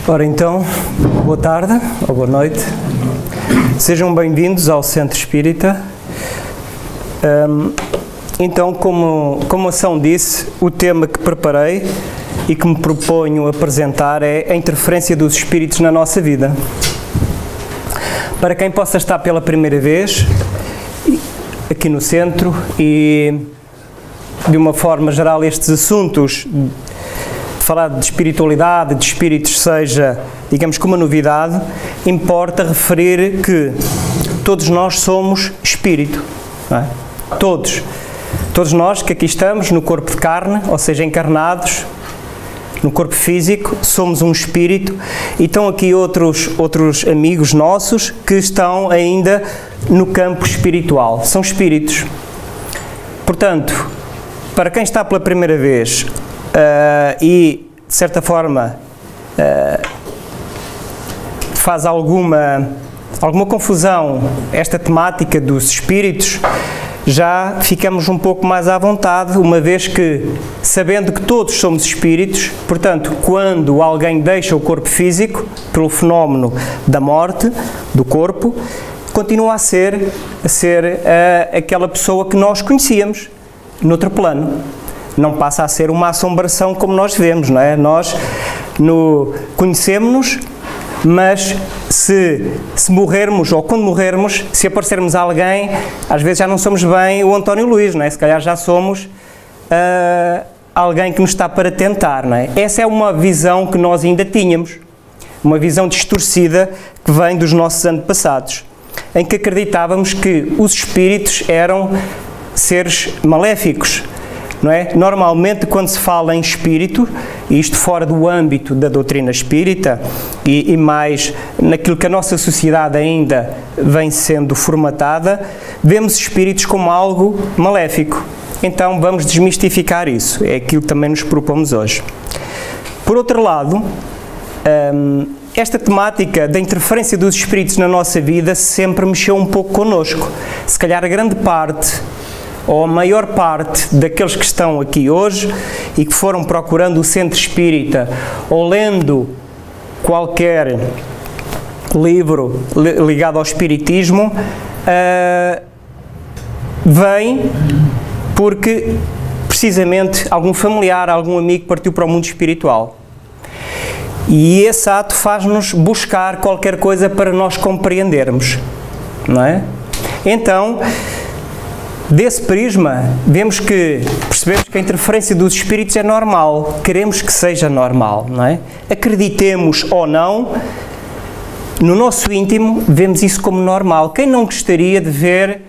Ora então, boa tarde ou boa noite, sejam bem-vindos ao Centro Espírita. Então, como a ação disse, o tema que preparei e que me proponho apresentar é a interferência dos espíritos na nossa vida. Para quem possa estar pela primeira vez aqui no Centro e, de uma forma geral, estes assuntos, falar de espiritualidade, de espíritos, seja, digamos, como uma novidade, importa referir que todos nós somos espírito, não é? Todos nós que aqui estamos no corpo de carne, ou seja, encarnados no corpo físico, somos um espírito, e estão aqui outros amigos nossos que estão ainda no campo espiritual, são espíritos. Portanto, para quem está pela primeira vez e, de certa forma, faz alguma confusão esta temática dos espíritos, já ficamos um pouco mais à vontade, uma vez que, sabendo que todos somos espíritos, portanto, quando alguém deixa o corpo físico, pelo fenómeno da morte do corpo, continua a ser aquela pessoa que nós conhecíamos, noutro plano. Não passa a ser uma assombração como nós vemos, não é? Nós conhecemos-nos, mas se morrermos, ou quando morrermos, se aparecermos a alguém, às vezes já não somos bem o António Luís, não é? Se calhar já somos alguém que nos está para tentar, não é? Essa é uma visão que nós ainda tínhamos, uma visão distorcida que vem dos nossos antepassados, em que acreditávamos que os espíritos eram seres maléficos, não é? Normalmente, quando se fala em espírito, e isto fora do âmbito da doutrina espírita e mais naquilo que a nossa sociedade ainda vem sendo formatada, vemos espíritos como algo maléfico. Então vamos desmistificar isso, é aquilo que também nos propomos hoje. Por outro lado, esta temática da interferência dos espíritos na nossa vida sempre mexeu um pouco connosco. Se calhar a grande parte, ou a maior parte daqueles que estão aqui hoje e que foram procurando o Centro Espírita ou lendo qualquer livro ligado ao Espiritismo, vem porque precisamente algum familiar, algum amigo partiu para o mundo espiritual. E esse ato faz-nos buscar qualquer coisa para nós compreendermos, não é? Então, desse prisma, percebemos que a interferência dos espíritos é normal, queremos que seja normal, não é? Acreditemos ou não, no nosso íntimo vemos isso como normal. Quem não gostaria de ver,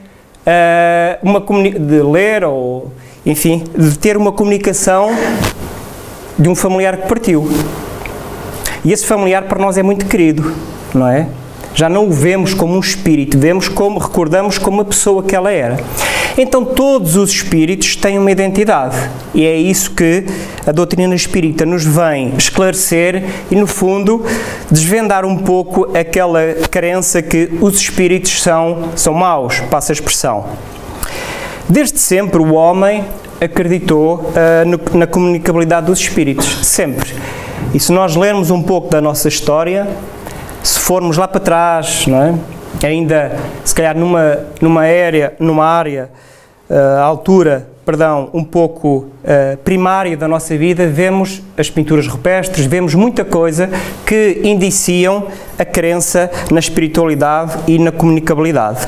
de ler ou, enfim, de ter uma comunicação de um familiar que partiu? E esse familiar para nós é muito querido, não é? Já não o vemos como um espírito, recordamos como a pessoa que ela era. Então todos os espíritos têm uma identidade e é isso que a doutrina espírita nos vem esclarecer e, no fundo, desvendar um pouco aquela crença que os espíritos são maus, passa a expressão. Desde sempre o homem acreditou na comunicabilidade dos espíritos, sempre. E se nós lermos um pouco da nossa história, se formos lá para trás, não é? Ainda, se calhar numa altura, um pouco primária da nossa vida, vemos as pinturas rupestres, vemos muita coisa que indiciam a crença na espiritualidade e na comunicabilidade.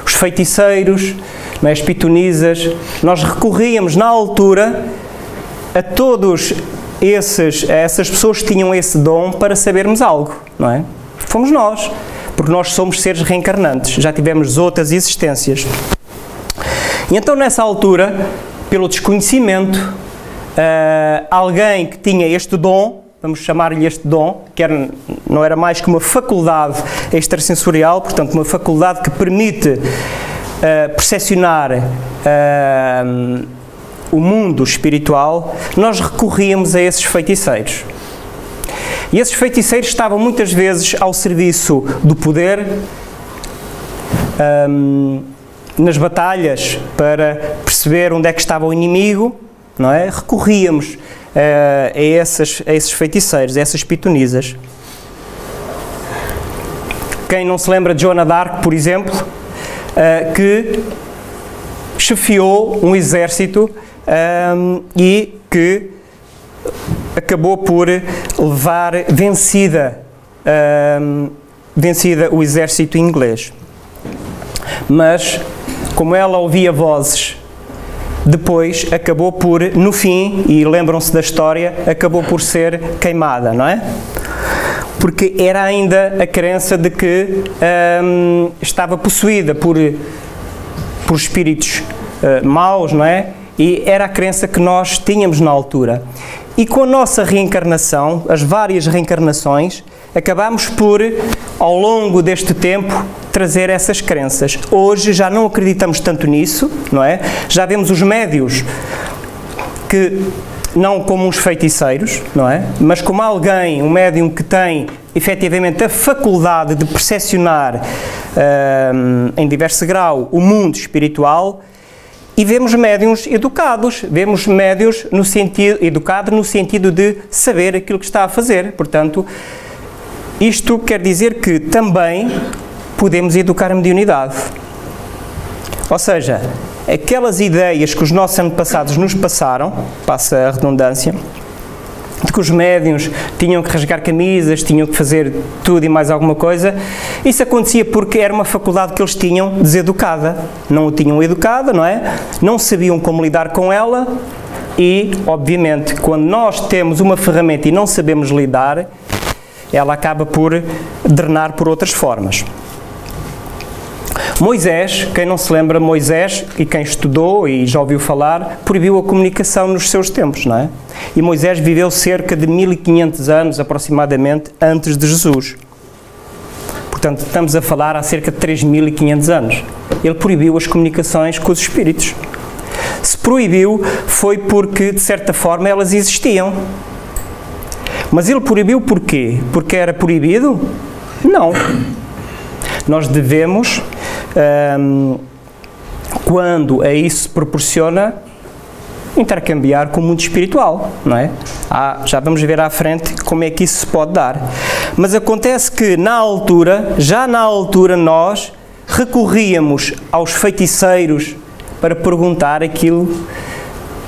Os feiticeiros, não é? As pitonisas, nós recorríamos na altura a todos essas pessoas que tinham esse dom para sabermos algo, não é? Fomos nós, porque nós somos seres reencarnantes, já tivemos outras existências. E então, nessa altura, pelo desconhecimento, alguém que tinha este dom, vamos chamar-lhe este dom, que não era mais que uma faculdade extrasensorial, portanto, uma faculdade que permite percepcionar o mundo espiritual, nós recorríamos a esses feiticeiros. E esses feiticeiros estavam muitas vezes ao serviço do poder, nas batalhas, para perceber onde é que estava o inimigo, não é? Recorríamos a esses feiticeiros, a essas pitonisas. Quem não se lembra de Joana d'Arc, por exemplo, que chefiou um exército e que acabou por levar vencida o exército inglês. Mas, como ela ouvia vozes, depois acabou por, no fim, e lembram-se da história, acabou por ser queimada, não é? Porque era ainda a crença de que estava possuída por espíritos maus, não é? E era a crença que nós tínhamos na altura. E com a nossa reencarnação, as várias reencarnações, acabámos por, ao longo deste tempo, trazer essas crenças. Hoje já não acreditamos tanto nisso, não é? Já vemos os médios que, não como uns feiticeiros, não é? Mas como alguém, um médium que tem efetivamente a faculdade de percepcionar em diverso grau o mundo espiritual. E vemos médiuns educados, vemos médiuns educados no sentido de saber aquilo que está a fazer. Portanto, isto quer dizer que também podemos educar a mediunidade. Ou seja, aquelas ideias que os nossos antepassados nos passaram, passa a redundância, de que os médiuns tinham que rasgar camisas, tinham que fazer tudo e mais alguma coisa, isso acontecia porque era uma faculdade que eles tinham deseducada. Não o tinham educada, não é? Não sabiam como lidar com ela e, obviamente, quando nós temos uma ferramenta e não sabemos lidar, ela acaba por drenar por outras formas. Moisés, quem não se lembra, Moisés, e quem estudou e já ouviu falar, proibiu a comunicação nos seus tempos, não é? E Moisés viveu cerca de 1500 anos, aproximadamente, antes de Jesus. Portanto, estamos a falar há cerca de 3500 anos. Ele proibiu as comunicações com os espíritos. Se proibiu, foi porque, de certa forma, elas existiam. Mas ele proibiu porquê? Porque era proibido? Não. Nós devemos, quando a isso se proporciona, intercambiar com o mundo espiritual, não é? Já vamos ver à frente como é que isso se pode dar. Mas acontece que já na altura nós recorríamos aos feiticeiros para perguntar aquilo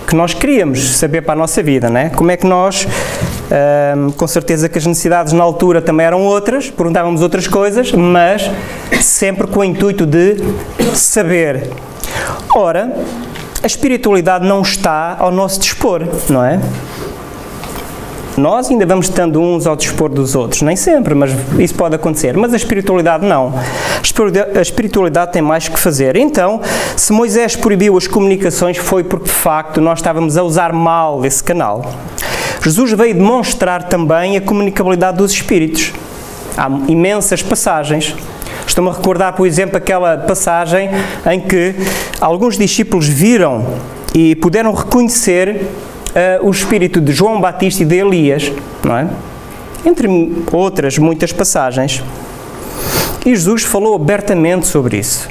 que nós queríamos saber para a nossa vida, não é? Como é que nós, com certeza que as necessidades na altura também eram outras, perguntávamos outras coisas, mas sempre com o intuito de saber. Ora, a espiritualidade não está ao nosso dispor, não é? Nós ainda vamos estando uns ao dispor dos outros, nem sempre, mas isso pode acontecer. Mas a espiritualidade não. A espiritualidade tem mais que fazer. Então, se Moisés proibiu as comunicações, foi porque, de facto, nós estávamos a usar mal esse canal. Jesus veio demonstrar também a comunicabilidade dos espíritos. Há imensas passagens. Estou-me a recordar, por exemplo, aquela passagem em que alguns discípulos viram e puderam reconhecer o espírito de João Batista e de Elias, não é? Entre outras muitas passagens. E Jesus falou abertamente sobre isso.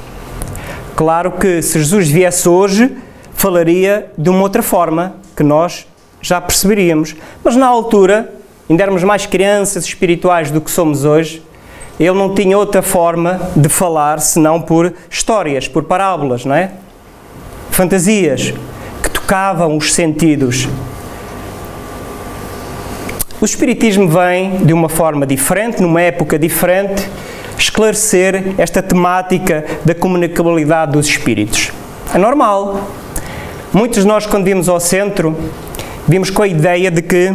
Claro que se Jesus viesse hoje, falaria de uma outra forma, que nós já perceberíamos. Mas na altura, ainda éramos mais crianças espirituais do que somos hoje, ele não tinha outra forma de falar senão por histórias, por parábolas, não é? Fantasias que tocavam os sentidos. O Espiritismo vem de uma forma diferente, numa época diferente, esclarecer esta temática da comunicabilidade dos espíritos. É normal. Muitos de nós, quando vimos ao centro, vimos com a ideia de que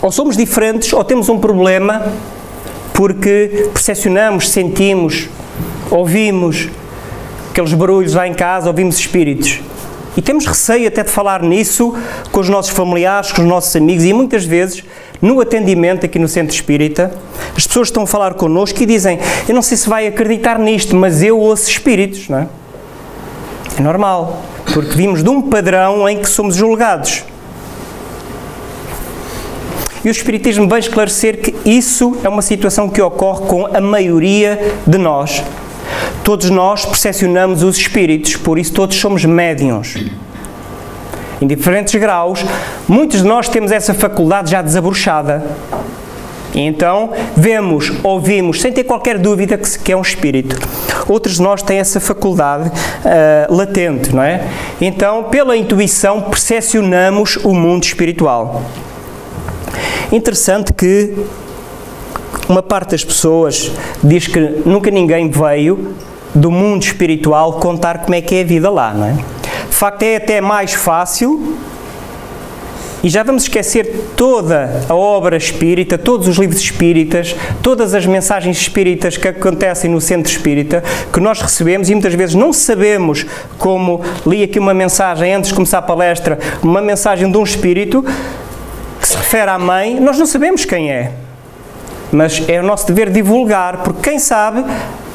ou somos diferentes ou temos um problema porque percepcionamos, sentimos, ouvimos aqueles barulhos lá em casa, ouvimos espíritos. E temos receio até de falar nisso com os nossos familiares, com os nossos amigos, e muitas vezes, no atendimento aqui no Centro Espírita, as pessoas estão a falar connosco e dizem: eu não sei se vai acreditar nisto, mas eu ouço espíritos, não é? É normal, porque vimos de um padrão em que somos julgados. E o Espiritismo vem esclarecer que isso é uma situação que ocorre com a maioria de nós. Todos nós percepcionamos os espíritos, por isso todos somos médiuns. em diferentes graus. Muitos de nós temos essa faculdade já desabrochada. E então, vemos, ouvimos, sem ter qualquer dúvida que é um espírito. Outros de nós têm essa faculdade latente, não é? Então, pela intuição, percepcionamos o mundo espiritual. Interessante que uma parte das pessoas diz que nunca ninguém veio do mundo espiritual contar como é que é a vida lá, não é? De facto, é até mais fácil. E já vamos esquecer toda a obra espírita, todos os livros espíritas, todas as mensagens espíritas que acontecem no centro espírita, que nós recebemos e muitas vezes não sabemos como. Li aqui uma mensagem antes de começar a palestra, uma mensagem de um espírito que se refere à mãe, nós não sabemos quem é. Mas é o nosso dever divulgar, porque quem sabe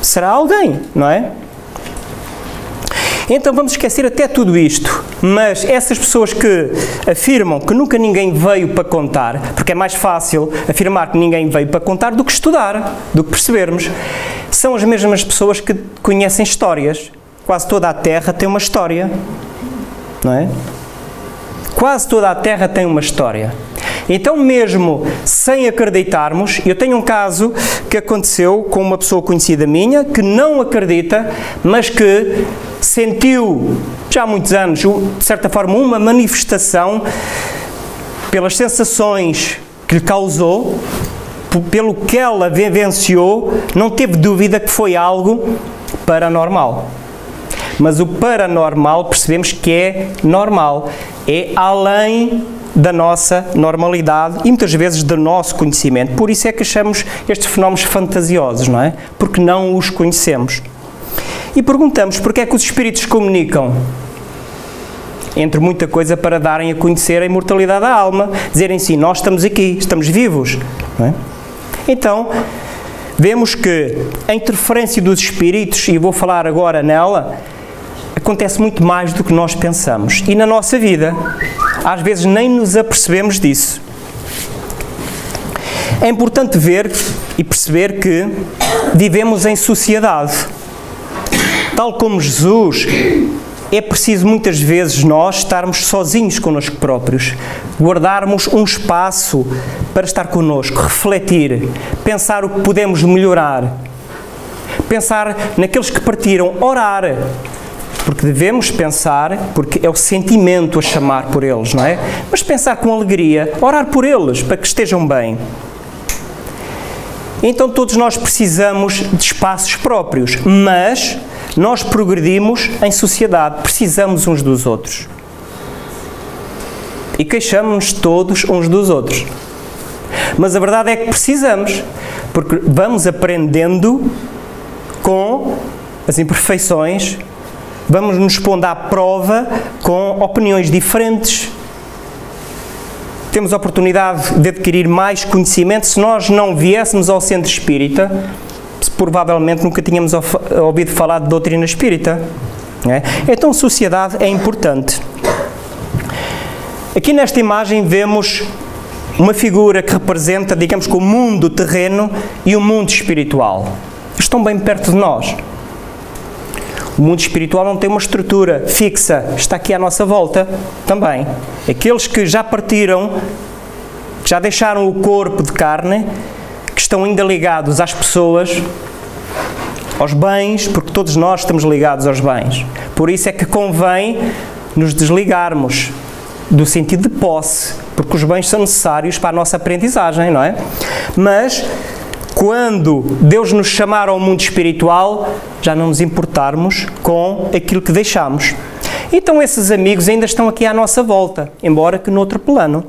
será alguém, não é? Então vamos esquecer até tudo isto, mas essas pessoas que afirmam que nunca ninguém veio para contar, porque é mais fácil afirmar que ninguém veio para contar do que estudar, do que percebermos, são as mesmas pessoas que conhecem histórias. Quase toda a Terra tem uma história, não é? Quase toda a Terra tem uma história. Então, mesmo sem acreditarmos, eu tenho um caso que aconteceu com uma pessoa conhecida minha, que não acredita, mas que sentiu, já há muitos anos, de certa forma, uma manifestação pelas sensações que lhe causou, pelo que ela vivenciou, não teve dúvida que foi algo paranormal. Mas o paranormal percebemos que é normal, é além da nossa normalidade e muitas vezes do nosso conhecimento. Por isso é que achamos estes fenómenos fantasiosos, não é? Porque não os conhecemos. E perguntamos porque é que os espíritos comunicam, entre muita coisa, para darem a conhecer a imortalidade da alma, dizerem assim, nós estamos aqui, estamos vivos, não é? Então, vemos que a interferência dos espíritos, e vou falar agora nela, acontece muito mais do que nós pensamos. E na nossa vida, às vezes nem nos apercebemos disso. É importante ver e perceber que vivemos em sociedade. Tal como Jesus, é preciso muitas vezes nós estarmos sozinhos connosco próprios, guardarmos um espaço para estar connosco, refletir, pensar o que podemos melhorar, pensar naqueles que partiram, orar, porque devemos pensar, porque é o sentimento a chamar por eles, não é? Mas pensar com alegria, orar por eles, para que estejam bem. Então todos nós precisamos de espaços próprios, mas nós progredimos em sociedade, precisamos uns dos outros. E queixamos-nos todos uns dos outros. Mas a verdade é que precisamos, porque vamos aprendendo com as imperfeições, vamos nos pondo à prova com opiniões diferentes. Temos a oportunidade de adquirir mais conhecimento. Se nós não viéssemos ao centro espírita, provavelmente nunca tínhamos ouvido falar de doutrina espírita. Não é? Então, sociedade é importante. Aqui nesta imagem vemos uma figura que representa, digamos, que o mundo terreno e o mundo espiritual. Estão bem perto de nós. O mundo espiritual não tem uma estrutura fixa, está aqui à nossa volta também. Aqueles que já partiram, que já deixaram o corpo de carne, que estão ainda ligados às pessoas, aos bens, porque todos nós estamos ligados aos bens. Por isso é que convém nos desligarmos do sentido de posse, porque os bens são necessários para a nossa aprendizagem, não é? Mas quando Deus nos chamar ao mundo espiritual, já não nos importarmos com aquilo que deixamos. Então esses amigos ainda estão aqui à nossa volta, embora que noutro plano.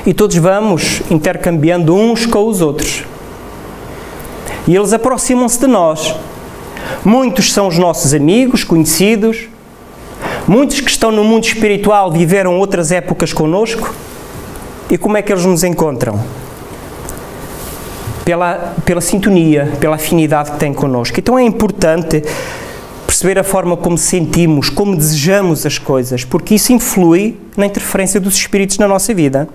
E todos vamos intercambiando uns com os outros. E eles aproximam-se de nós. Muitos são os nossos amigos, conhecidos. Muitos que estão no mundo espiritual viveram outras épocas connosco. E como é que eles nos encontram? Pela sintonia, pela afinidade que têm connosco. Então é importante perceber a forma como sentimos, como desejamos as coisas, porque isso influi na interferência dos espíritos na nossa vida.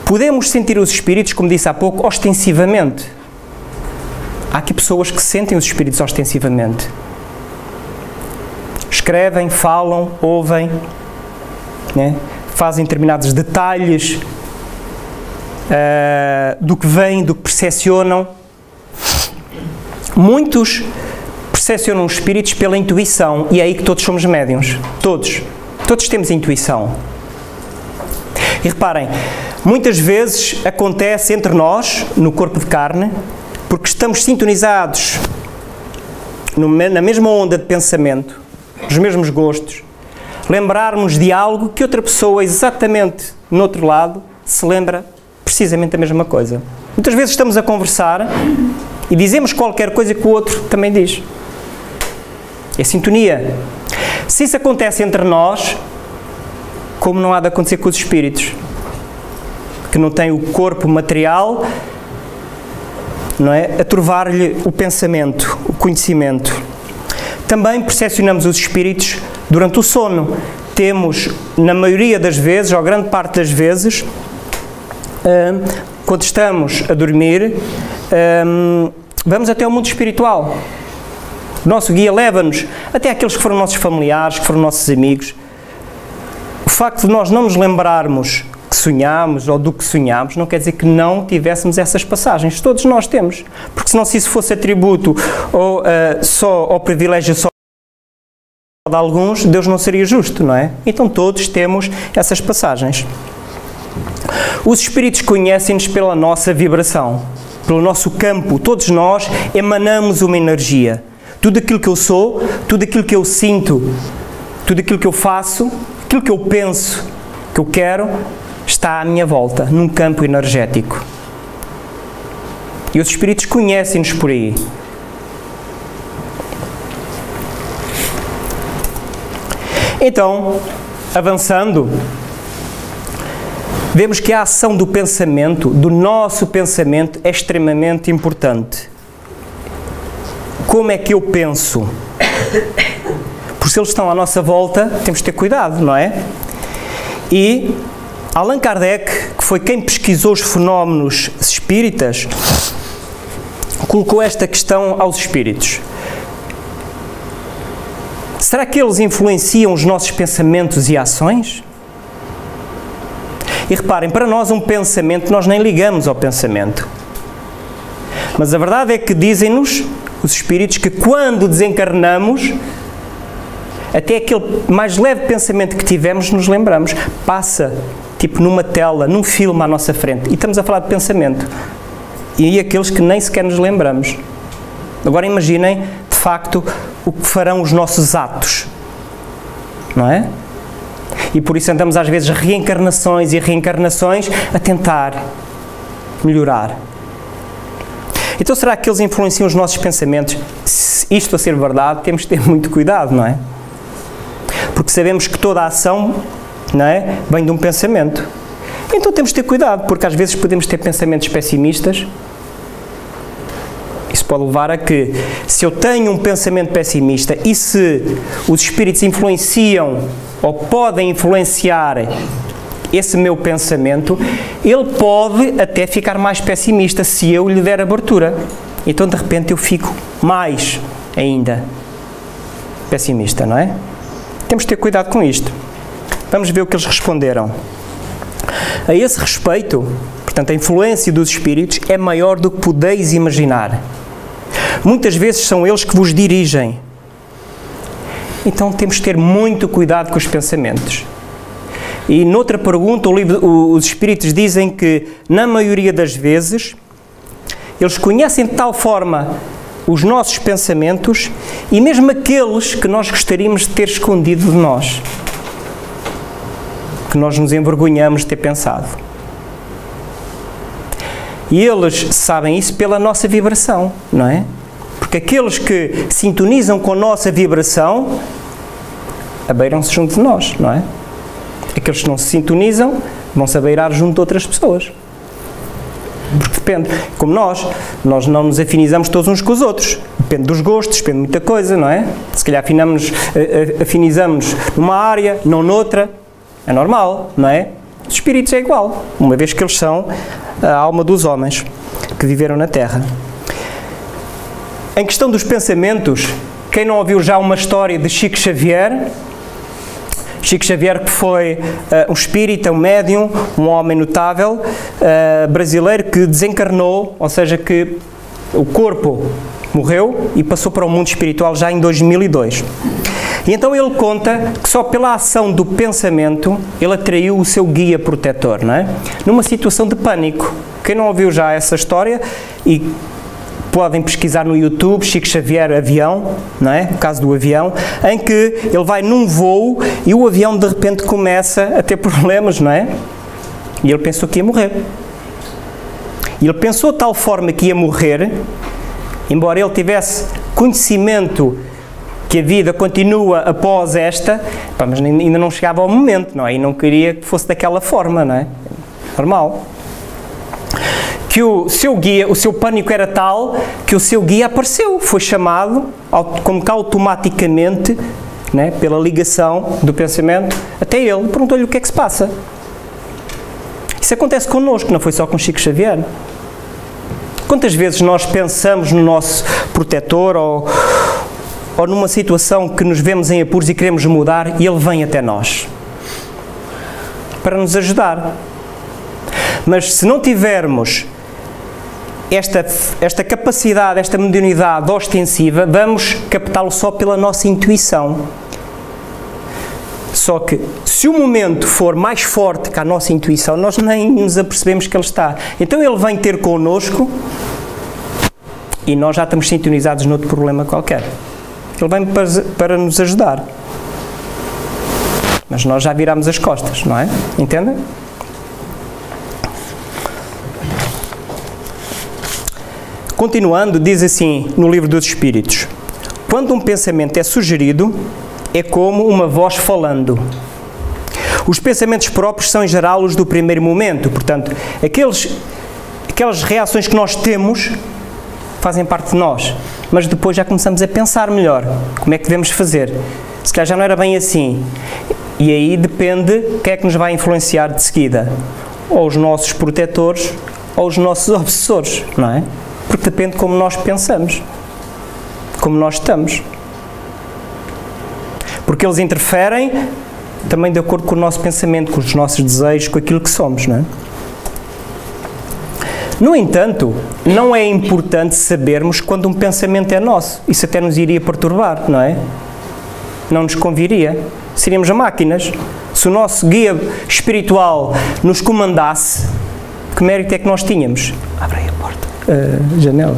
Podemos sentir os espíritos, como disse há pouco, ostensivamente. Há aqui pessoas que sentem os espíritos ostensivamente. escrevem, falam, ouvem, né? Fazem determinados detalhes do que veem, do que percepcionam. Muitos percepcionam os espíritos pela intuição, e é aí que todos somos médiuns. Todos temos intuição. E reparem, muitas vezes acontece entre nós, no corpo de carne, porque estamos sintonizados na mesma onda de pensamento, nos mesmos gostos, lembrarmos de algo que outra pessoa, exatamente no outro lado, se lembra precisamente da mesma coisa. Muitas vezes estamos a conversar e dizemos qualquer coisa que o outro também diz. É sintonia. Se isso acontece entre nós, como não há de acontecer com os espíritos, que não têm o corpo material, não é, a turvar-lhe o pensamento, o conhecimento. Também percepcionamos os espíritos durante o sono. Temos, na maioria das vezes, ou grande parte das vezes, quando estamos a dormir, vamos até ao mundo espiritual. O nosso guia leva-nos até aqueles que foram nossos familiares, que foram nossos amigos. O facto de nós não nos lembrarmos que sonhámos ou do que sonhámos não quer dizer que não tivéssemos essas passagens. Todos nós temos. Porque senão, se isso fosse atributo ou só ao privilégio só de alguns, Deus não seria justo, não é? Então todos temos essas passagens. Os espíritos conhecem-nos pela nossa vibração, pelo nosso campo. Todos nós emanamos uma energia. Tudo aquilo que eu sou, tudo aquilo que eu sinto, tudo aquilo que eu faço, aquilo que eu penso, que eu quero, está à minha volta, num campo energético. E os espíritos conhecem-nos por aí. Então, avançando, vemos que a ação do pensamento, do nosso pensamento, é extremamente importante. Como é que eu penso? Porque se eles estão à nossa volta, temos de ter cuidado, não é? E Allan Kardec, que foi quem pesquisou os fenómenos espíritas, colocou esta questão aos espíritos. Será que eles influenciam os nossos pensamentos e ações? E reparem, para nós um pensamento, nós nem ligamos ao pensamento. Mas a verdade é que dizem-nos os espíritos que quando desencarnamos, até aquele mais leve pensamento que tivemos, nos lembramos. Passa, tipo numa tela, num filme à nossa frente. E estamos a falar de pensamento. E aí aqueles que nem sequer nos lembramos. Agora imaginem, de facto, o que farão os nossos atos. Não é? E por isso andamos às vezes reencarnações e reencarnações a tentar melhorar. Então será que eles influenciam os nossos pensamentos? Se isto a ser verdade, temos de ter muito cuidado, não é? Porque sabemos que toda a ação, não é, vem de um pensamento. Então temos de ter cuidado, porque às vezes podemos ter pensamentos pessimistas. Isso pode levar a que, se eu tenho um pensamento pessimista e se os espíritos influenciam ou podem influenciar esse meu pensamento, ele pode até ficar mais pessimista se eu lhe der abertura. Então de repente eu fico mais ainda pessimista, não é? Temos de ter cuidado com isto. Vamos ver o que eles responderam. A esse respeito, portanto, a influência dos espíritos é maior do que podeis imaginar. Muitas vezes são eles que vos dirigem. Então temos de ter muito cuidado com os pensamentos. E noutra pergunta, os espíritos dizem que, na maioria das vezes, eles conhecem de tal forma os nossos pensamentos e mesmo aqueles que nós gostaríamos de ter escondido de nós, que nós nos envergonhamos de ter pensado. E eles sabem isso pela nossa vibração, não é? Porque aqueles que sintonizam com a nossa vibração abeiram-se junto de nós, não é? Aqueles que não se sintonizam vão-se abeirar junto de outras pessoas. Porque depende, como nós não nos afinizamos todos uns com os outros. Depende dos gostos, depende de muita coisa, não é? Se calhar afinizamos numa área, não noutra. É normal, não é? Os espíritos é igual, uma vez que eles são a alma dos homens que viveram na Terra. Em questão dos pensamentos, Quem não ouviu já uma história de Chico Xavier? Chico Xavier, que foi um espírita, um médium, um homem notável, brasileiro, que desencarnou, ou seja, que o corpo morreu e passou para o mundo espiritual já em 2002. E então ele conta que só pela ação do pensamento ele atraiu o seu guia protetor, não é? Numa situação de pânico. Quem não ouviu já essa história, e podem pesquisar no YouTube, Chico Xavier avião, não é? O caso do avião, em que ele vai num voo e o avião de repente começa a ter problemas, não é? E ele pensou que ia morrer. E ele pensou de tal forma que ia morrer, embora ele tivesse conhecimento que a vida continua após esta, mas ainda não chegava ao momento, não é? E não queria que fosse daquela forma, não é? Normal. Que o seu guia, o seu pânico era tal que o seu guia apareceu, foi chamado, como que automaticamente, né, pela ligação do pensamento, até ele, perguntou-lhe o que é que se passa. Isso acontece connosco, não foi só com Chico Xavier. Quantas vezes nós pensamos no nosso protetor ou numa situação que nos vemos em apuros e queremos mudar e ele vem até nós para nos ajudar. Mas se não tivermos esta capacidade, esta mediunidade ostensiva, vamos captá-lo só pela nossa intuição. Só que, se o momento for mais forte que a nossa intuição, nós nem nos apercebemos que ele está. Então ele vem ter connosco e nós já estamos sintonizados noutro problema qualquer. Ele vem para nos ajudar. Mas nós já viramos as costas, não é? Entendem? Continuando, diz assim no Livro dos Espíritos: quando um pensamento é sugerido, é como uma voz falando. Os pensamentos próprios são em geral os do primeiro momento, portanto, aquelas reações que nós temos fazem parte de nós, mas depois já começamos a pensar melhor, como é que devemos fazer. Se calhar já não era bem assim, e aí depende quem é que nos vai influenciar de seguida, ou os nossos protetores, ou os nossos obsessores, não é? Porque depende de como nós pensamos, como nós estamos. Porque eles interferem também de acordo com o nosso pensamento, com os nossos desejos, com aquilo que somos, não é? No entanto, não é importante sabermos quando um pensamento é nosso. Isso até nos iria perturbar, não é? Não nos conviria. Seríamos máquinas. Se o nosso guia espiritual nos comandasse, que mérito é que nós tínhamos? Abre aí a porta. Janela.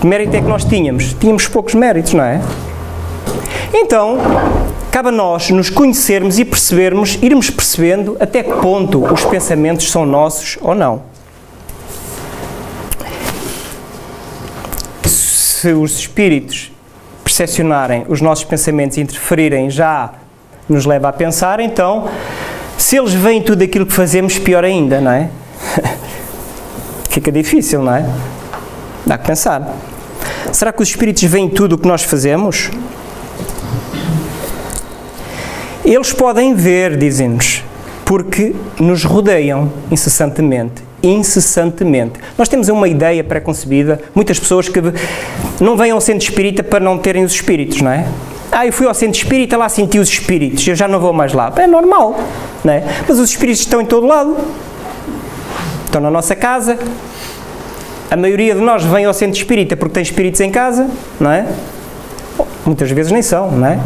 Que mérito é que nós tínhamos? Tínhamos poucos méritos, não é? Então, cabe a nós nos conhecermos e percebermos, irmos percebendo até que ponto os pensamentos são nossos ou não. Se os espíritos percepcionarem os nossos pensamentos e interferirem, já nos leva a pensar, então, se eles veem tudo aquilo que fazemos, pior ainda, não é? Fica difícil, não é? Dá que pensar. Será que os espíritos veem tudo o que nós fazemos? Eles podem ver, dizem-nos, porque nos rodeiam incessantemente. Incessantemente. Nós temos uma ideia pré-concebida, muitas pessoas que não vêm ao centro espírita para não terem os espíritos, não é? Eu fui ao centro espírita, lá senti os espíritos, eu já não vou mais lá. É normal, não é? Mas os espíritos estão em todo lado. Estão na nossa casa. A maioria de nós vem ao centro espírita porque tem espíritos em casa, não é? Muitas vezes nem são, não é?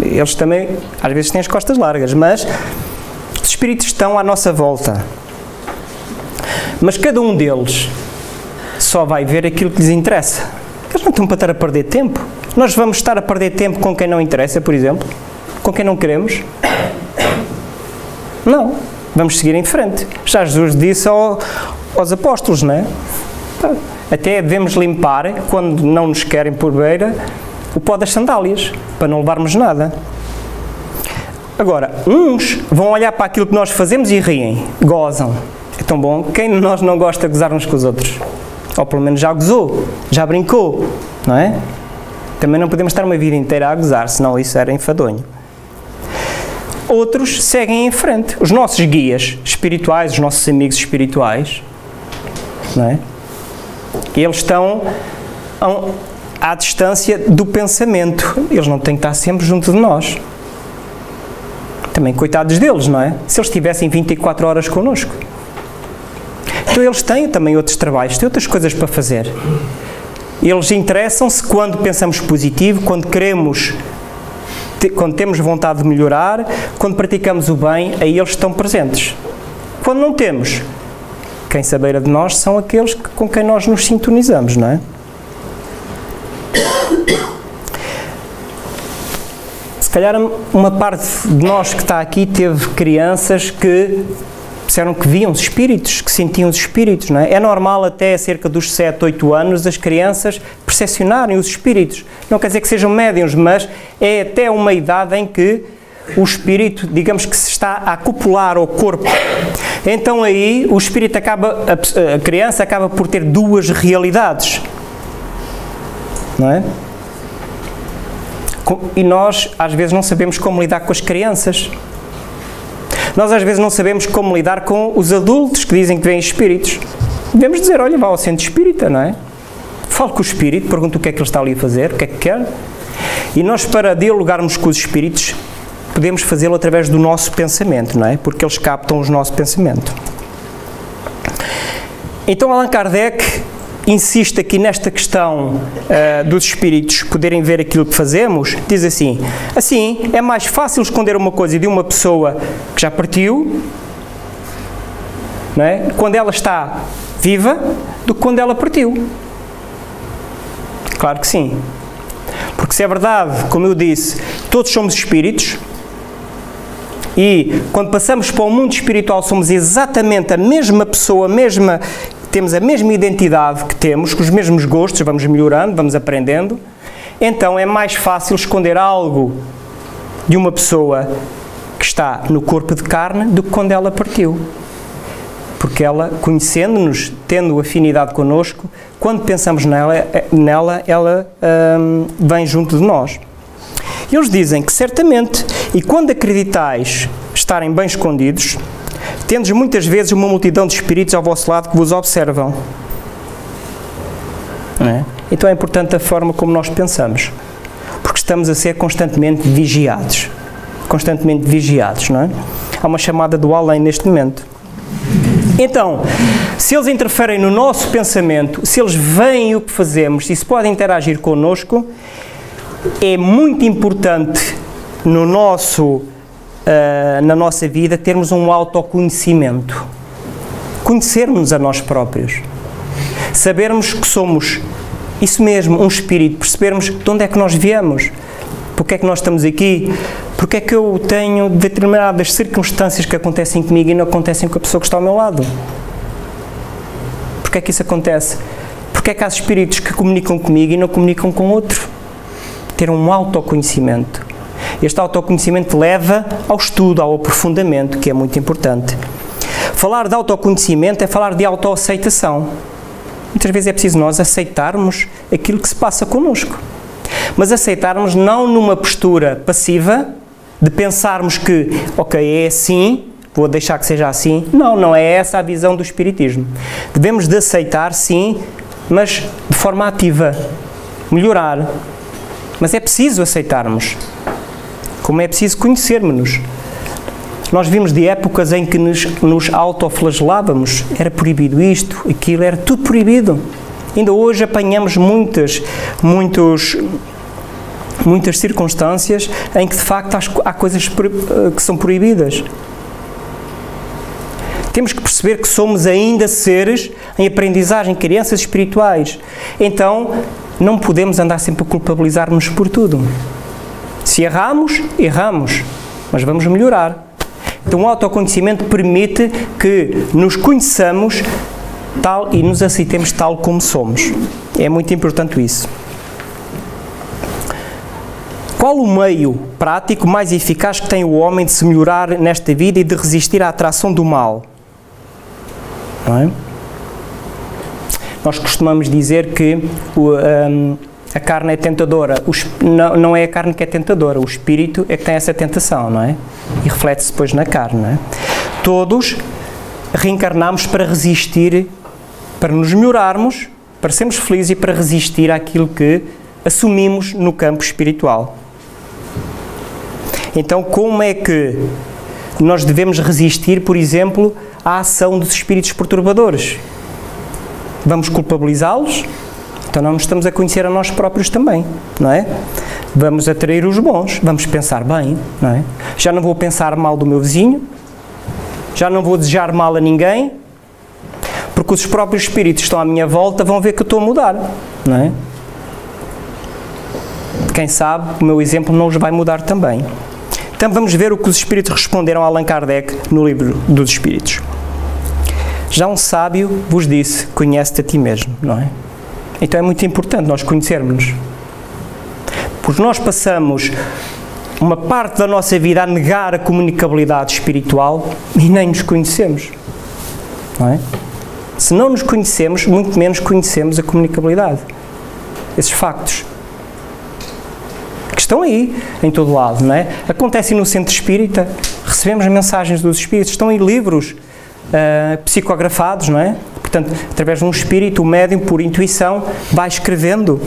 Eles também, às vezes, têm as costas largas, mas os espíritos estão à nossa volta. Mas cada um deles só vai ver aquilo que lhes interessa. Eles não estão para estar a perder tempo. Nós vamos estar a perder tempo com quem não interessa, por exemplo? Com quem não queremos? Não. Vamos seguir em frente. Já Jesus disse aos apóstolos, não é? Até devemos limpar, quando não nos querem por beira, o pó das sandálias, para não levarmos nada. Agora, uns vão olhar para aquilo que nós fazemos e riem, gozam. É tão bom. Quem de nós não gosta de gozar uns com os outros? Ou pelo menos já gozou, já brincou, não é? Também não podemos estar uma vida inteira a gozar, senão isso era enfadonho. Outros seguem em frente. Os nossos guias espirituais, os nossos amigos espirituais, não é? Eles estão à distância do pensamento. Eles não têm que estar sempre junto de nós. Também coitados deles, não é? Se eles estivessem 24 horas connosco. Então eles têm também outros trabalhos, têm outras coisas para fazer. Eles interessam-se quando pensamos positivo, quando temos vontade de melhorar, quando praticamos o bem, aí eles estão presentes. Quando não temos, quem se abeira de nós são aqueles com quem nós nos sintonizamos, não é? Se calhar uma parte de nós que está aqui teve crianças que disseram que viam os espíritos, que sentiam os espíritos, não é? É normal até cerca dos 7, 8 anos as crianças percepcionarem os espíritos. Não quer dizer que sejam médiuns, mas é até uma idade em que o espírito, digamos que se está a acoplar ao corpo. Então aí o espírito a criança acaba por ter duas realidades, não é? E nós às vezes não sabemos como lidar com as crianças. Nós às vezes não sabemos como lidar com os adultos que dizem que vêm espíritos. Devemos dizer, olha, vá ao centro espírita, não é? Fale com o espírito, pergunta o que é que ele está ali a fazer, o que é que quer. E nós, para dialogarmos com os espíritos, podemos fazê-lo através do nosso pensamento, não é? Porque eles captam o nosso pensamento. Então Allan Kardec insiste aqui nesta questão dos espíritos poderem ver aquilo que fazemos. Diz assim é mais fácil esconder uma coisa de uma pessoa que já partiu, não é? Quando ela está viva, do que quando ela partiu. Claro que sim. Porque se é verdade, como eu disse, todos somos espíritos, e quando passamos para o mundo espiritual somos exatamente a mesma pessoa, temos a mesma identidade que temos, com os mesmos gostos, vamos melhorando, vamos aprendendo, então é mais fácil esconder algo de uma pessoa que está no corpo de carne do que quando ela partiu. Porque ela, conhecendo-nos, tendo afinidade connosco, quando pensamos nela ela vem junto de nós. E eles dizem que certamente, e quando acreditais estarem bem escondidos, tendes muitas vezes uma multidão de espíritos ao vosso lado que vos observam. Não é? Então é importante a forma como nós pensamos, porque estamos a ser constantemente vigiados. Constantemente vigiados, não é? Há uma chamada do além neste momento. Então, se eles interferem no nosso pensamento, se eles veem o que fazemos e se podem interagir connosco, é muito importante na nossa vida termos um autoconhecimento, conhecermos a nós próprios, sabermos que somos isso mesmo, um espírito, percebermos de onde é que nós viemos, porque é que nós estamos aqui, porque é que eu tenho determinadas circunstâncias que acontecem comigo e não acontecem com a pessoa que está ao meu lado. Porque é que isso acontece? Porque é que há espíritos que comunicam comigo e não comunicam com outro? Ter um autoconhecimento. Este autoconhecimento leva ao estudo, ao aprofundamento, que é muito importante. Falar de autoconhecimento é falar de autoaceitação. Muitas vezes é preciso nós aceitarmos aquilo que se passa connosco. Mas aceitarmos não numa postura passiva, de pensarmos que, ok, é assim, vou deixar que seja assim. Não, não é essa a visão do espiritismo. Devemos de aceitar, sim, mas de forma ativa. Melhorar. Mas é preciso aceitarmos. Como é preciso conhecermos-nos. Nós vimos de épocas em que nos autoflagelávamos, era proibido isto, aquilo, era tudo proibido. Ainda hoje apanhamos muitas circunstâncias em que de facto há coisas que são proibidas. Temos que perceber que somos ainda seres em aprendizagem, crianças espirituais. Então, não podemos andar sempre a culpabilizar-nos por tudo. Se erramos, erramos, mas vamos melhorar. Então o autoconhecimento permite que nos conheçamos tal e nos aceitemos tal como somos. É muito importante isso. Qual o meio prático mais eficaz que tem o homem de se melhorar nesta vida e de resistir à atração do mal? Não é? Nós costumamos dizer que a carne é tentadora. Não é a carne que é tentadora, o espírito é que tem essa tentação, não é? E reflete-se depois na carne, não é? Todos reencarnamos para resistir, para nos melhorarmos, para sermos felizes e para resistir àquilo que assumimos no campo espiritual. Então, como é que nós devemos resistir, por exemplo, à ação dos espíritos perturbadores? Vamos culpabilizá-los? Então não nos estamos a conhecer a nós próprios também, não é? Vamos atrair os bons, vamos pensar bem, não é? Já não vou pensar mal do meu vizinho, já não vou desejar mal a ninguém, porque os próprios espíritos que estão à minha volta vão ver que eu estou a mudar, não é? Quem sabe o meu exemplo não os vai mudar também. Então vamos ver o que os espíritos responderam a Allan Kardec no livro dos Espíritos. Já um sábio vos disse, conhece-te a ti mesmo, não é? Então é muito importante nós conhecermos-nos. Porque nós passamos uma parte da nossa vida a negar a comunicabilidade espiritual e nem nos conhecemos, não é? Se não nos conhecemos, muito menos conhecemos a comunicabilidade. Esses factos que estão aí, em todo lado, não é? Acontecem no centro espírita, recebemos mensagens dos espíritos, estão em livros psicografados, não é? Portanto, através de um espírito, o médium, por intuição, vai escrevendo.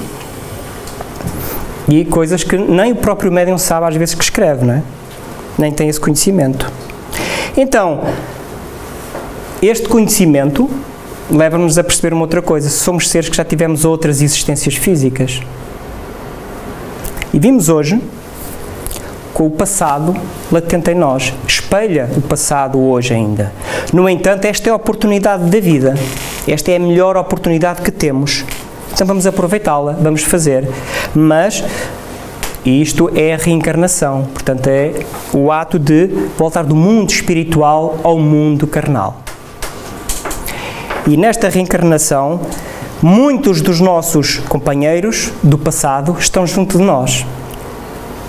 E coisas que nem o próprio médium sabe às vezes que escreve, não é? Nem tem esse conhecimento. Então, este conhecimento leva-nos a perceber uma outra coisa. Somos seres que já tivemos outras existências físicas. E vimos hoje com o passado latente em nós. Espelha o passado hoje ainda. No entanto, esta é a oportunidade da vida. Esta é a melhor oportunidade que temos. Então vamos aproveitá-la, vamos fazer. Mas isto é a reencarnação. Portanto, é o ato de voltar do mundo espiritual ao mundo carnal. E nesta reencarnação, muitos dos nossos companheiros do passado estão junto de nós.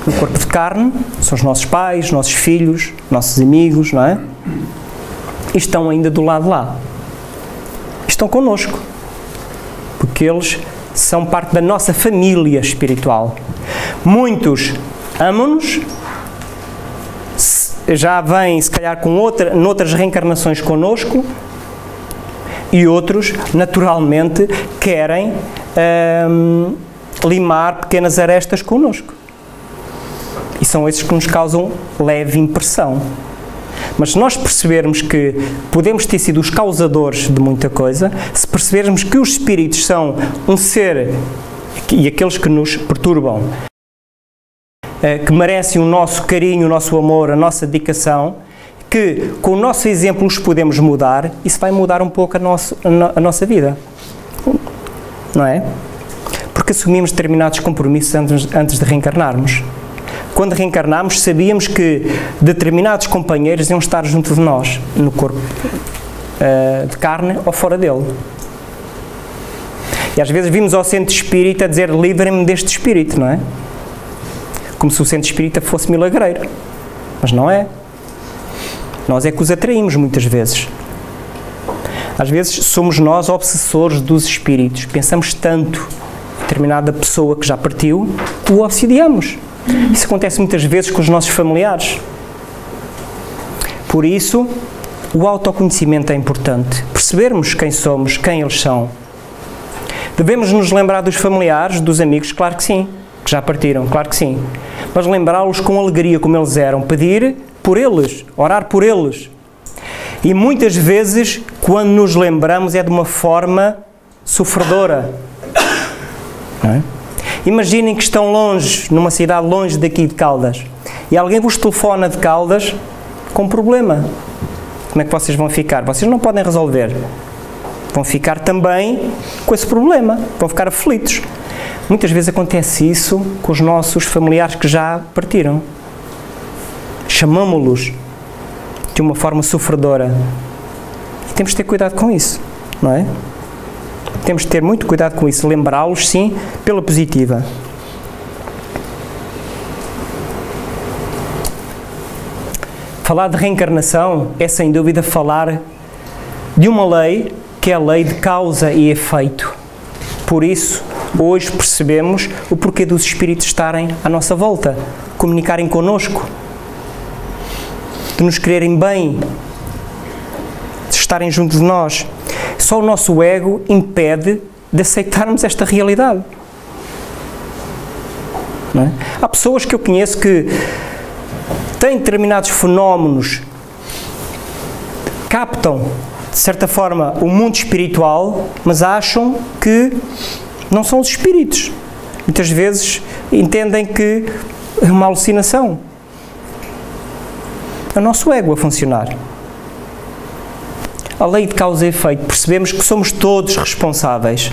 No corpo de carne, são os nossos pais, nossos filhos, nossos amigos, não é? E estão ainda do lado de lá. Estão connosco. Porque eles são parte da nossa família espiritual. Muitos amam-nos, já vêm, se calhar, noutras reencarnações connosco, e outros, naturalmente, querem limar pequenas arestas connosco. E são esses que nos causam leve impressão. Mas se nós percebermos que podemos ter sido os causadores de muita coisa, se percebermos que os espíritos são um ser, e aqueles que nos perturbam, que merecem o nosso carinho, o nosso amor, a nossa dedicação, que com o nosso exemplo os podemos mudar, isso vai mudar um pouco a nossa vida. Não é? Porque assumimos determinados compromissos antes de reencarnarmos. Quando reencarnámos, sabíamos que determinados companheiros iam estar junto de nós, no corpo de carne ou fora dele. E às vezes vimos ao centro espírita a dizer, livrem-me deste espírito, não é? Como se o centro espírita fosse milagreiro. Mas não é. Nós é que os atraímos muitas vezes. Às vezes somos nós obsessores dos espíritos. Pensamos tanto em determinada pessoa que já partiu, que o obsidiamos. Isso acontece muitas vezes com os nossos familiares. Por isso, o autoconhecimento é importante. Percebermos quem somos, quem eles são. Devemos nos lembrar dos familiares, dos amigos, claro que sim. Que já partiram, claro que sim. Mas lembrá-los com alegria como eles eram. Pedir por eles, orar por eles. E muitas vezes, quando nos lembramos, é de uma forma sofredora. Não é? Imaginem que estão longe, numa cidade longe daqui de Caldas, e alguém vos telefona de Caldas com um problema. Como é que vocês vão ficar? Vocês não podem resolver. Vão ficar também com esse problema. Vão ficar aflitos. Muitas vezes acontece isso com os nossos familiares que já partiram. Chamamo-los de uma forma sofredora. E temos de ter cuidado com isso, não é? Temos de ter muito cuidado com isso. Lembrá-los, sim, pela positiva. Falar de reencarnação é, sem dúvida, falar de uma lei que é a lei de causa e efeito. Por isso, hoje percebemos o porquê dos espíritos estarem à nossa volta, comunicarem connosco, de nos quererem bem, de estarem junto de nós. Só o nosso ego impede de aceitarmos esta realidade. não é? Há pessoas que eu conheço que têm determinados fenómenos, captam, de certa forma, o mundo espiritual, mas acham que não são os espíritos. Muitas vezes entendem que é uma alucinação. É o nosso ego a funcionar. A lei de causa e efeito, percebemos que somos todos responsáveis.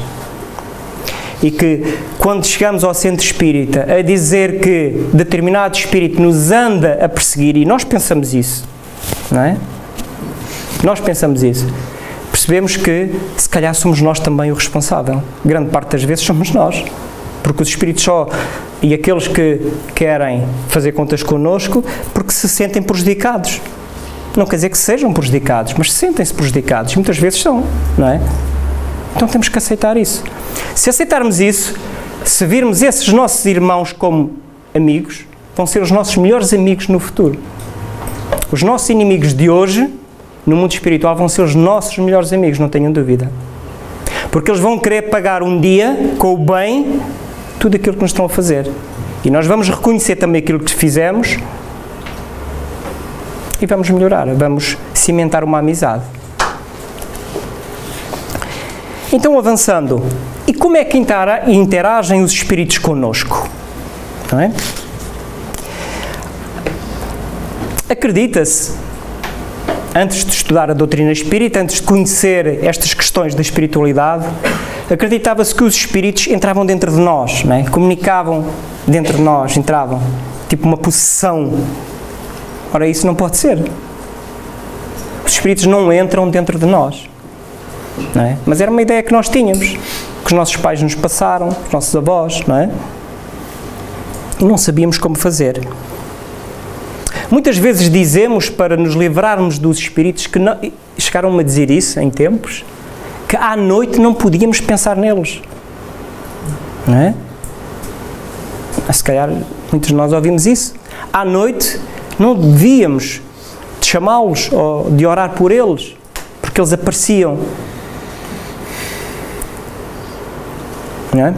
E que, quando chegamos ao centro espírita a dizer que determinado espírito nos anda a perseguir, e nós pensamos isso, não é? Nós pensamos isso. Percebemos que, se calhar, somos nós também o responsável. Grande parte das vezes somos nós. Porque os espíritos só, e aqueles que querem fazer contas connosco, porque se sentem prejudicados. Não quer dizer que sejam prejudicados, mas sentem-se prejudicados. Muitas vezes são, não é? Então temos que aceitar isso. Se aceitarmos isso, se virmos esses nossos irmãos como amigos, vão ser os nossos melhores amigos no futuro. Os nossos inimigos de hoje, no mundo espiritual, vão ser os nossos melhores amigos, não tenham dúvida. Porque eles vão querer pagar um dia, com o bem, tudo aquilo que nos estão a fazer. E nós vamos reconhecer também aquilo que fizemos e vamos melhorar, vamos cimentar uma amizade. Então, avançando, e como é que interagem os espíritos connosco? Não é? Acredita-se, antes de estudar a doutrina espírita, antes de conhecer estas questões da espiritualidade, acreditava-se que os espíritos entravam dentro de nós, não é? Comunicavam dentro de nós, entravam, tipo uma possessão. Ora, isso não pode ser. Os espíritos não entram dentro de nós. Não é? Mas era uma ideia que nós tínhamos, que os nossos pais nos passaram, os nossos avós, não é? E não sabíamos como fazer. Muitas vezes dizemos, para nos livrarmos dos espíritos, que não, chegaram-me a dizer isso em tempos, que à noite não podíamos pensar neles. Não é? Se calhar muitos de nós ouvimos isso. À noite não devíamos de chamá-los ou de orar por eles, porque eles apareciam. Não é?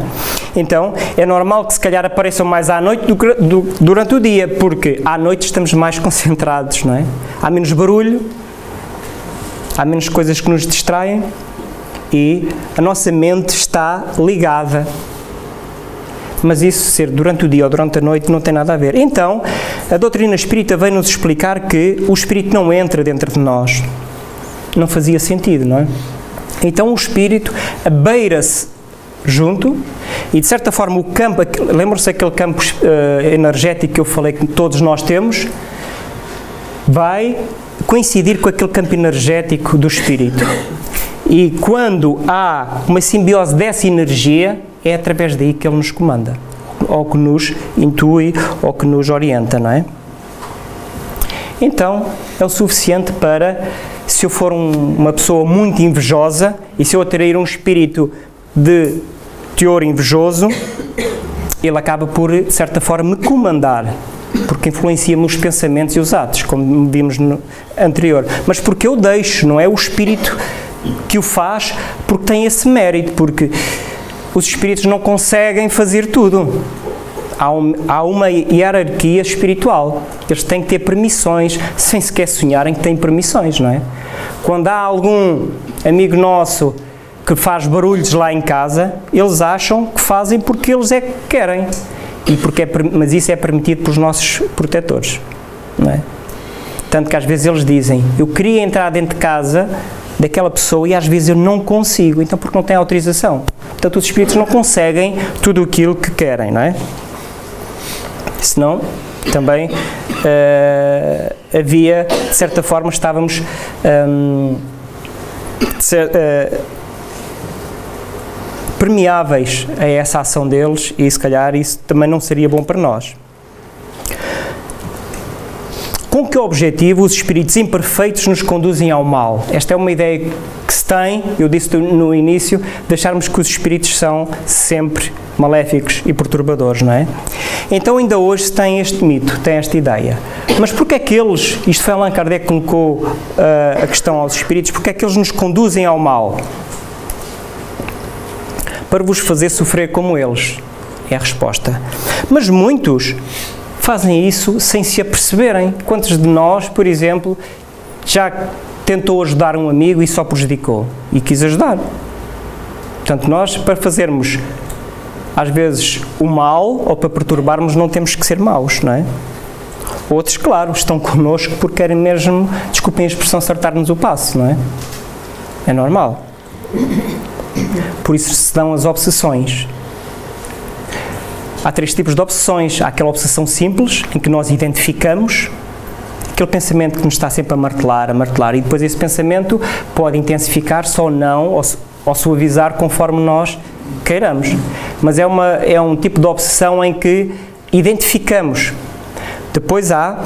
Então, é normal que se calhar apareçam mais à noite do que durante o dia, porque à noite estamos mais concentrados, não é? Há menos barulho, há menos coisas que nos distraem e a nossa mente está ligada. Mas isso ser durante o dia ou durante a noite não tem nada a ver. Então, a doutrina espírita vem-nos explicar que o espírito não entra dentro de nós. Não fazia sentido, não é? Então o espírito abeira-se junto e, de certa forma, o campo, lembram-se daquele campo energético que eu falei que todos nós temos, vai coincidir com aquele campo energético do espírito. E quando há uma simbiose dessa energia, é através daí que ele nos comanda, ou que nos intui, ou que nos orienta, não é? Então, é o suficiente para, se eu for uma pessoa muito invejosa, e se eu atrair um espírito de teor invejoso, ele acaba por, de certa forma, me comandar, porque influencia-me os pensamentos e os atos, como vimos no anterior. Mas porque eu deixo, não é o espírito que o faz, porque tem esse mérito, porque os espíritos não conseguem fazer tudo. Há uma hierarquia espiritual. Eles têm que ter permissões, sem sequer sonharem que têm permissões, não é? Quando há algum amigo nosso que faz barulhos lá em casa, eles acham que fazem porque eles é que querem. Mas isso é permitido pelos nossos protetores, não é? Tanto que às vezes eles dizem, eu queria entrar dentro de casa daquela pessoa e às vezes eu não consigo, então porque não tem autorização. Portanto, os espíritos não conseguem tudo aquilo que querem, não é? Senão, também havia, de certa forma, estávamos permeáveis a essa ação deles e, se calhar, isso também não seria bom para nós. Com que objetivo os espíritos imperfeitos nos conduzem ao mal? Esta é uma ideia que se tem, eu disse no início, de acharmos que os espíritos são sempre maléficos e perturbadores, não é? Então ainda hoje se tem este mito, tem esta ideia. Mas porquê é que eles, isto foi Allan Kardec que colocou a questão aos espíritos, porquê é que eles nos conduzem ao mal? Para vos fazer sofrer como eles. é a resposta. Mas muitos fazem isso sem se aperceberem. Quantos de nós, por exemplo, já tentou ajudar um amigo e só prejudicou? E quis ajudar. Portanto, nós, para fazermos, às vezes, o mal, ou para perturbarmos, não temos que ser maus, não é? Outros, claro, estão connosco porque querem mesmo, desculpem a expressão, acertar-nos o passo, não é? É normal. Por isso se dão as obsessões. Há 3 tipos de obsessões. Há aquela obsessão simples, em que nós identificamos aquele pensamento que nos está sempre a martelar, e depois esse pensamento pode intensificar-se ou não, ou suavizar conforme nós queiramos. Mas é um tipo de obsessão em que identificamos. Depois há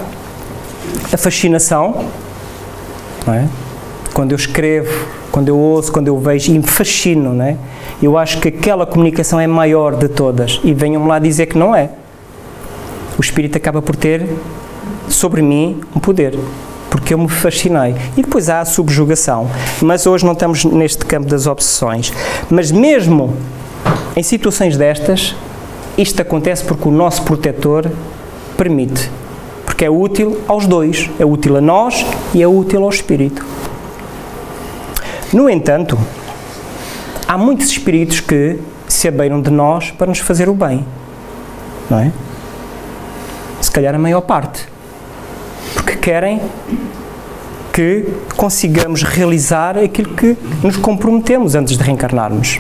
a fascinação, não é? Quando eu escrevo, quando eu ouço, quando eu vejo e me fascino, não é? Eu acho que aquela comunicação é maior de todas e venham-me lá dizer que não é. O Espírito acaba por ter sobre mim um poder, porque eu me fascinei. E depois há a subjugação, mas hoje não estamos neste campo das obsessões. Mas mesmo em situações destas, isto acontece porque o nosso protetor permite, porque é útil aos dois, é útil a nós e é útil ao Espírito. No entanto, há muitos espíritos que se abeiram de nós para nos fazer o bem, não é? Se calhar a maior parte, porque querem que consigamos realizar aquilo que nos comprometemos antes de reencarnarmos.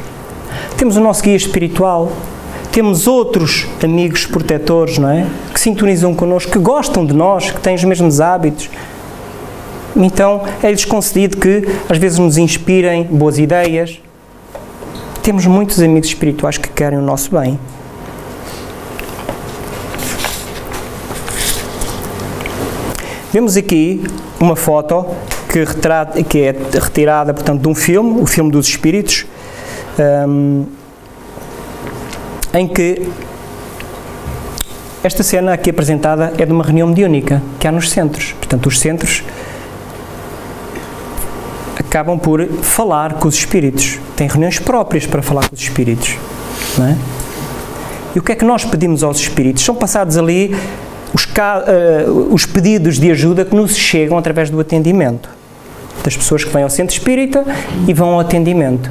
Temos o nosso guia espiritual, temos outros amigos protetores, não é? Que sintonizam connosco, que gostam de nós, que têm os mesmos hábitos. Então, é-lhes concedido que às vezes nos inspirem boas ideias. Temos muitos amigos espirituais que querem o nosso bem. Vemos aqui uma foto que é retirada, portanto, de um filme, o filme dos Espíritos, em que esta cena aqui apresentada é de uma reunião mediúnica que há nos centros. Portanto, os centros acabam por falar com os espíritos. Têm reuniões próprias para falar com os espíritos, não é? E o que é que nós pedimos aos espíritos? São passados ali os pedidos de ajuda que nos chegam através do atendimento. Das pessoas que vêm ao centro espírita e vão ao atendimento.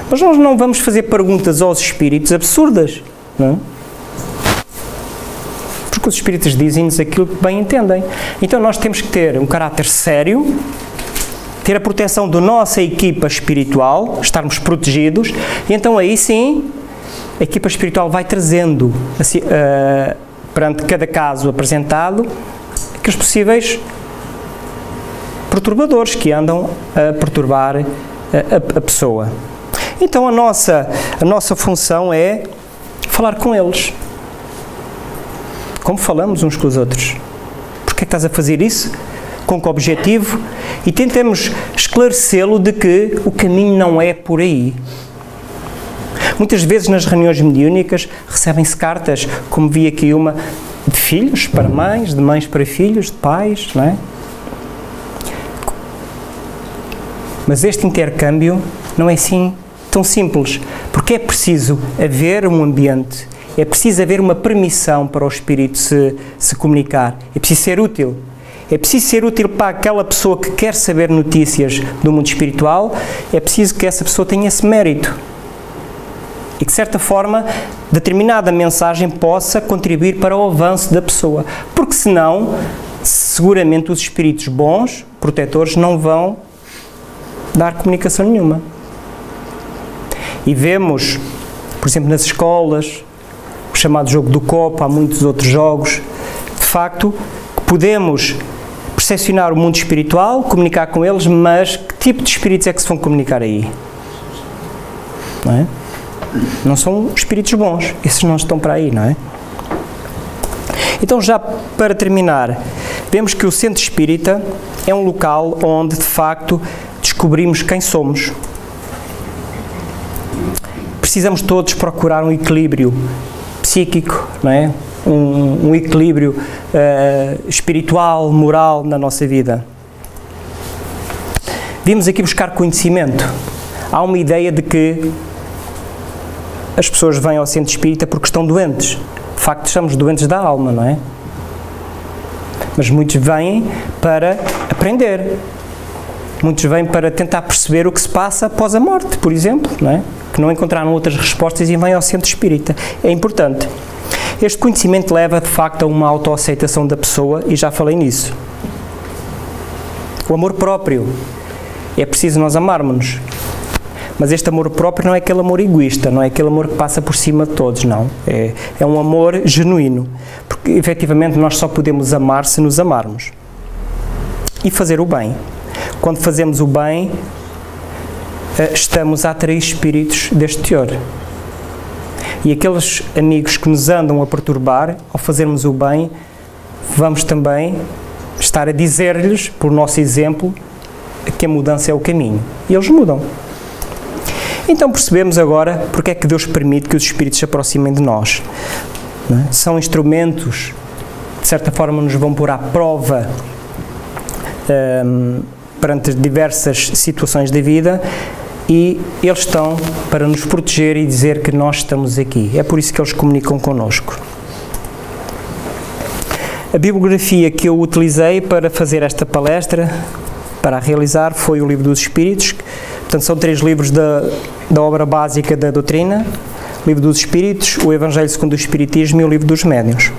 Mas nós não vamos fazer perguntas aos espíritos absurdas, não é? Porque os espíritos dizem-nos aquilo que bem entendem. Então nós temos que ter um caráter sério, ter a proteção da nossa equipa espiritual, estarmos protegidos, e então aí sim a equipa espiritual vai trazendo, assim, perante cada caso apresentado, aqueles possíveis perturbadores que andam a perturbar a pessoa. Então a nossa função é falar com eles, como falamos uns com os outros. Porquê é que estás a fazer isso? Com que objetivo? E tentemos esclarecê-lo de que o caminho não é por aí. Muitas vezes nas reuniões mediúnicas recebem-se cartas, como vi aqui uma, de filhos para mães, de mães para filhos, de pais, não é? Mas este intercâmbio não é assim tão simples, porque é preciso haver um ambiente, é preciso haver uma permissão para o espírito se comunicar, é preciso ser útil. É preciso ser útil para aquela pessoa que quer saber notícias do mundo espiritual, é preciso que essa pessoa tenha esse mérito. E que, de certa forma, determinada mensagem possa contribuir para o avanço da pessoa. Porque, senão, seguramente os espíritos bons, protetores, não vão dar comunicação nenhuma. E vemos, por exemplo, nas escolas, o chamado jogo do copo, há muitos outros jogos, de facto, que podemos percepcionar o mundo espiritual, comunicar com eles, mas que tipo de espíritos é que se vão comunicar aí? Não é? Não são espíritos bons, esses não estão para aí, não é? Então, já para terminar, vemos que o centro espírita é um local onde, de facto, descobrimos quem somos. Precisamos todos procurar um equilíbrio psíquico, não é? Um equilíbrio espiritual, moral na nossa vida. Vimos aqui buscar conhecimento. Há uma ideia de que as pessoas vêm ao centro espírita porque estão doentes. De facto, estamos doentes da alma, não é? Mas muitos vêm para aprender. Muitos vêm para tentar perceber o que se passa após a morte, por exemplo, não é? Que não encontraram outras respostas e vêm ao centro espírita. É importante. Este conhecimento leva, de facto, a uma autoaceitação da pessoa, e já falei nisso. O amor próprio. É preciso nós amarmos-nos. Mas este amor próprio não é aquele amor egoísta, não é aquele amor que passa por cima de todos, não. É um amor genuíno. Porque, efetivamente, nós só podemos amar se nos amarmos. E fazer o bem. Quando fazemos o bem, estamos a atrair espíritos deste teor. E aqueles amigos que nos andam a perturbar, ao fazermos o bem, vamos também estar a dizer-lhes, por nosso exemplo, que a mudança é o caminho. E eles mudam. Então percebemos agora porque é que Deus permite que os espíritos se aproximem de nós. Não é? São instrumentos, de certa forma, nos vão pôr à prova perante diversas situações da vida, e eles estão para nos proteger e dizer que nós estamos aqui. É por isso que eles comunicam connosco. A bibliografia que eu utilizei para fazer esta palestra, para a realizar, foi o Livro dos Espíritos. Portanto, são 3 livros da obra básica da doutrina: o Livro dos Espíritos, o Evangelho segundo o Espiritismo e o Livro dos Médiuns.